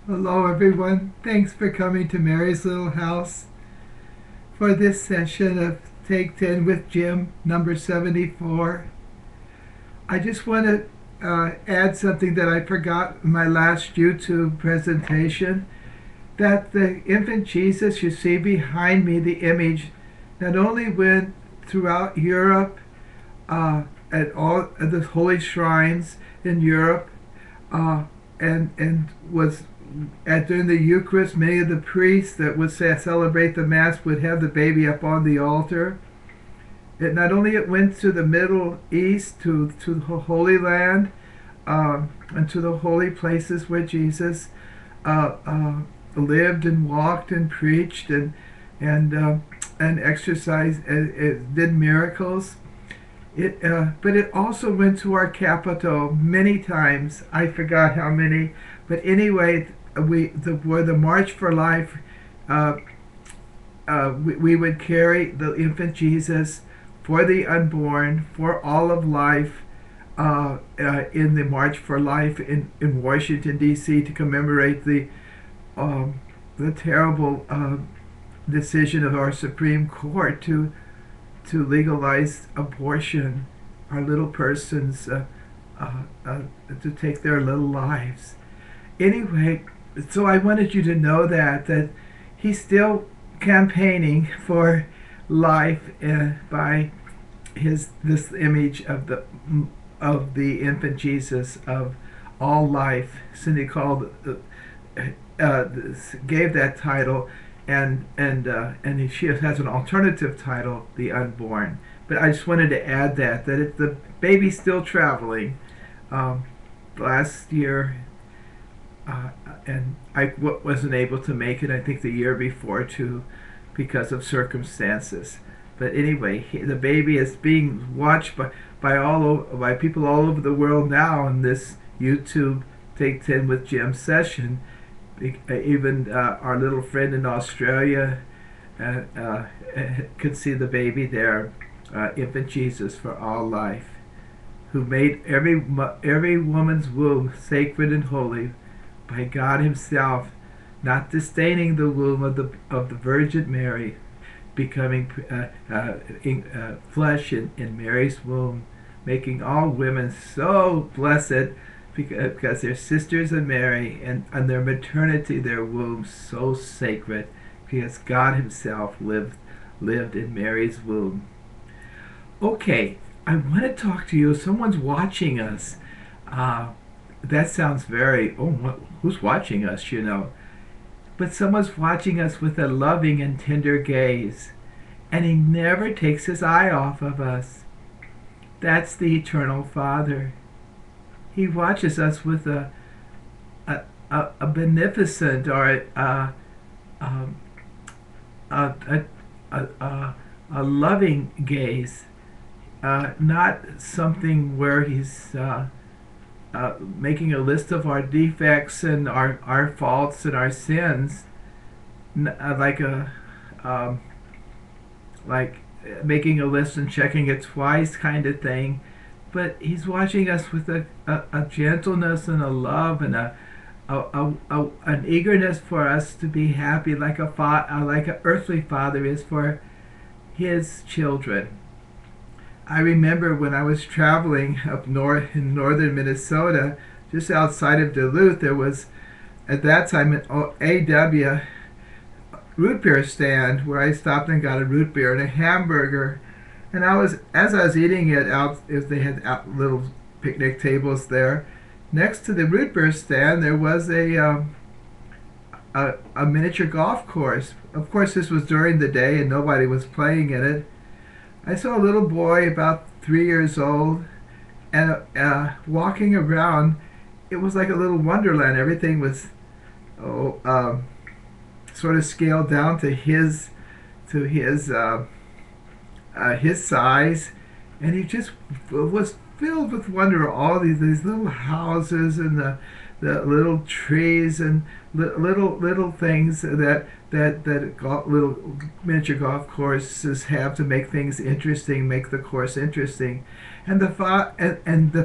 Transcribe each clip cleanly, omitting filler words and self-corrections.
Hello, everyone. Thanks for coming to Mary's Little House for this session of Take 10 with Jim, number 74. I just want to add something that I forgot in my last YouTube presentation, that the infant Jesus you see behind me, the image, not only went throughout Europe, at all of the holy shrines in Europe, and was during the Eucharist, many of the priests that would celebrate the Mass would have the baby up on the altar. It not only it went to the Middle East, to the Holy Land, and to the holy places where Jesus uh, uh, lived and walked and preached and and exercised, did miracles. But it also went to our capital many times. I forgot how many, but anyway, where the March for Life, uh, we would carry the infant Jesus for the unborn, for all of life, in the March for Life in Washington D.C. to commemorate the terrible decision of our Supreme Court to legalize abortion, our little persons, to take their little lives. Anyway, so I wanted you to know that he's still campaigning for life, by this image of the infant Jesus of all life. Cindy called uh, gave that title, and she has an alternative title, the unborn. But I just wanted to add that if the baby's still traveling, um, last year, and I wasn't able to make it. I think the year before too, because of circumstances. But anyway, the baby is being watched by people all over the world now in this YouTube Take 10 with Jim session. Even our little friend in Australia uh, uh, could see the baby there, infant Jesus for all life, who made every woman's womb sacred and holy by God Himself, not disdaining the womb of the Virgin Mary, becoming flesh in Mary's womb, making all women so blessed because they're sisters of Mary, and their maternity, their womb, so sacred because God Himself lived in Mary's womb. Okay, I want to talk to you. Someone's watching us. Uh, that sounds very, who's watching us, you know? But someone's watching us with a loving and tender gaze, and He never takes His eye off of us. That's the Eternal Father. He watches us with a beneficent, or um, a, a loving gaze, not something where He's making a list of our defects and our faults and our sins, like um, like making a list and checking it twice kind of thing. But He's watching us with a gentleness and a love and an eagerness for us to be happy, like like an earthly father is for his children. I remember when I was traveling up north in northern Minnesota, just outside of Duluth, there was at that time an AW root beer stand where I stopped and got a root beer and a hamburger. And as I was eating it out, if they had little picnic tables there, next to the root beer stand there was a miniature golf course. Of course, this was during the day and nobody was playing in it. I saw a little boy about 3 years old, and walking around. It was like a little wonderland. Everything was oh, sort of scaled down to his size, and he just was filled with wonder. All these little houses and the little trees and little things that little miniature golf courses have to make things interesting, make the course interesting. And the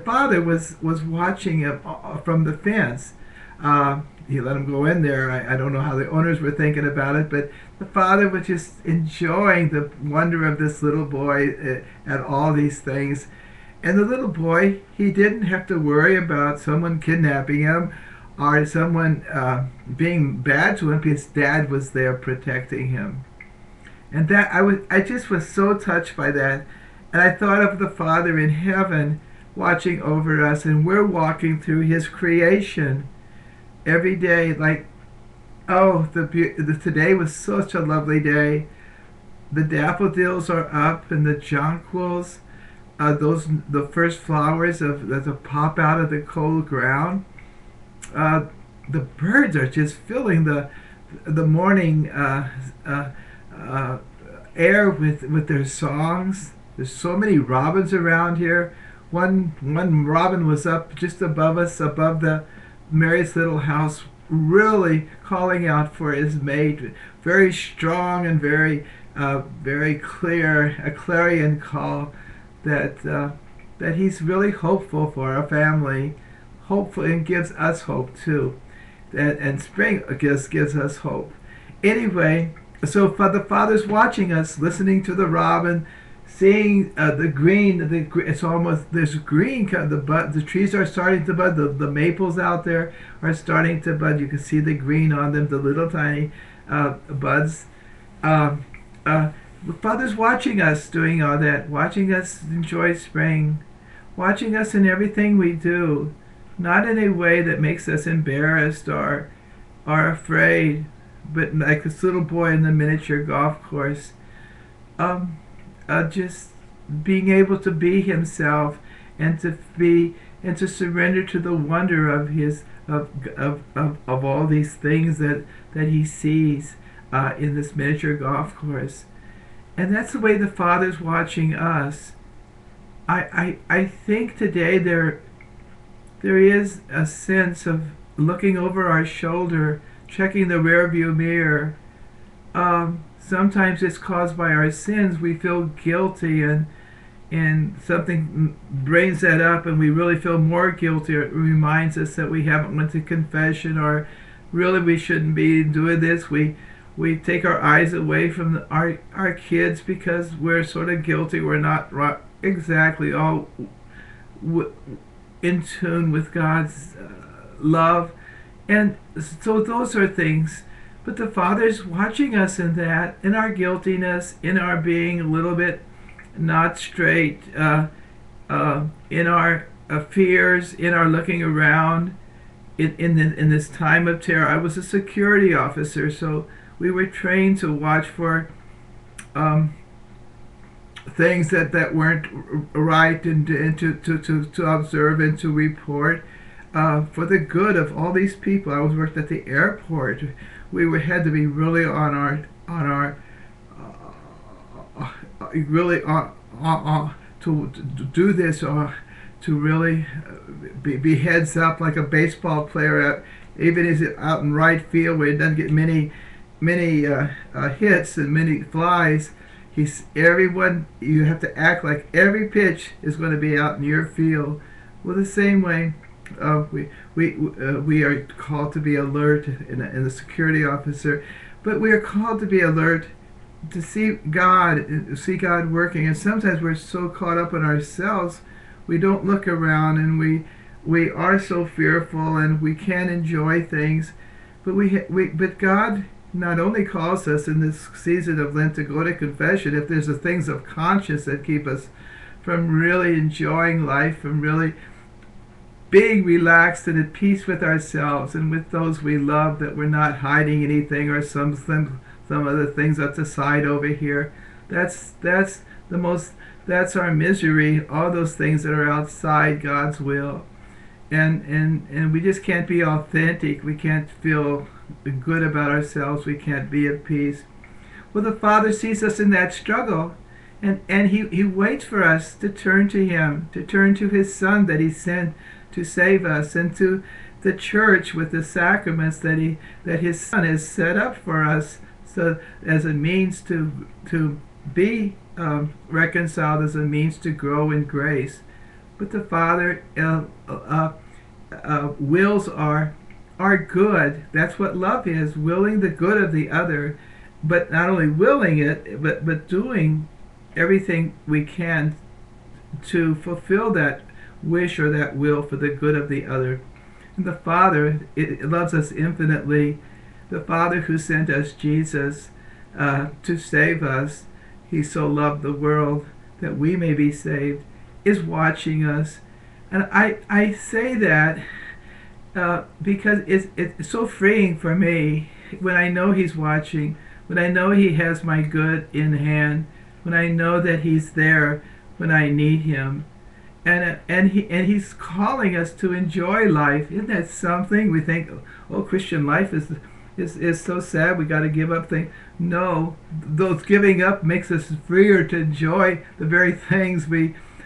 father was watching him from the fence. He let him go in there. I don't know how the owners were thinking about it, but the father was just enjoying the wonder of this little boy at all these things. And the little boy, he didn't have to worry about someone kidnapping him or someone being bad to him. His dad was there protecting him. And that I just was so touched by that. And I thought of the Father in heaven watching over us, and we're walking through his creation every day. Like, oh, today was such a lovely day. The daffodils are up, and the jonquils, the first flowers that pop out of the cold ground. The birds are just filling the morning air with their songs. There's so many robins around here. One robin was up just above us, above the Mary's little house, really calling out for his mate. Very strong and very clear, a clarion call that he's really hopeful for our family, hopeful, and gives us hope too. And spring gives us hope. Anyway, so the Father's watching us, listening to the robin, seeing the green. It's almost there's green. The trees are starting to bud. The maples out there are starting to bud. You can see the green on them, the little tiny buds. The Father's watching us doing all that, watching us enjoy spring, watching us in everything we do, not in a way that makes us embarrassed or afraid, but like this little boy in the miniature golf course, just being able to be himself and to surrender to the wonder of his of all these things that he sees in this miniature golf course. And that's the way the Father's watching us. I think today there is a sense of looking over our shoulder, checking the rearview mirror. Sometimes it's caused by our sins. We feel guilty, and something brings that up, and we really feel more guilty. It reminds us that we haven't went to confession, or really we shouldn't be doing this. We take our eyes away from our kids because we're sort of guilty. We're not exactly all in tune with God's love. And so those are things. But the Father's watching us in that, in our guiltiness, in our being a little bit not straight, in our fears, in our looking around, in this time of terror. I was a security officer, so we were trained to watch for things that weren't right, and to observe and to report for the good of all these people. I was worked at the airport. We had to be really on our really to do this, or to really be heads up like a baseball player. Even is it out in right field where it doesn't get many hits and many flies. Everyone, you have to act like every pitch is going to be out in your field. Well, the same way, we are called to be alert in a security officer, but we are called to be alert to see God working. And sometimes we're so caught up in ourselves, we don't look around, and we are so fearful, and we can't enjoy things. But God not only calls us in this season of Lent to go to confession if there's the things of conscience that keep us from really enjoying life, from really being relaxed and at peace with ourselves and with those we love, that we're not hiding anything or some other things at the side over here. That's our misery, all those things that are outside God's will. And we just can't be authentic. We can't feel good about ourselves. We can't be at peace. Well, the Father sees us in that struggle, and he waits for us to turn to him, to turn to his Son that he sent to save us, and to the church with the sacraments that his Son has set up for us, so as a means to be reconciled, as a means to grow in grace. But the Father wills our our good. That's what love is, willing the good of the other, but not only willing it, but doing everything we can to fulfill that wish or that will for the good of the other. And the Father it loves us infinitely. The Father who sent us Jesus to save us, he so loved the world that we may be saved, is watching us. And I say that because it's so freeing for me when I know he's watching, when I know he has my good in hand, when I know that he's there when I need him. And he's calling us to enjoy life. Isn't that something? We think, oh, Christian life is so sad. We got to give up things. No, those giving up makes us freer to enjoy the very things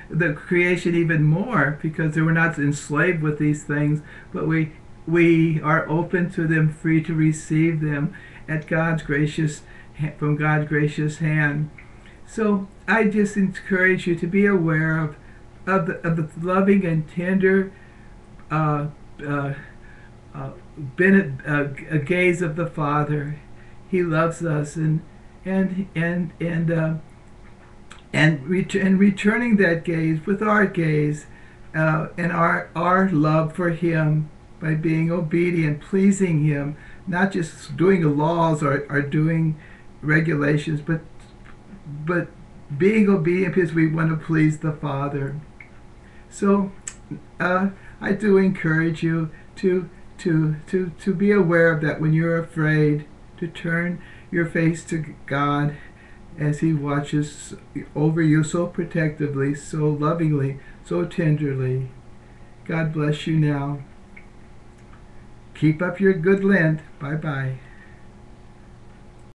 the creation even more, because we're not enslaved with these things, but we are open to them, free to receive them at from God's gracious hand. So I just encourage you to be aware of the loving and tender gaze of the Father. He loves us, and returning that gaze with our gaze and our love for him by being obedient, pleasing him, not just doing the laws or doing regulations, but being obedient because we want to please the Father. So I do encourage you to be aware of that when you're afraid, to turn your face to God as he watches over you so protectively, so lovingly, so tenderly. God bless you now. Keep up your good Lent. Bye-bye.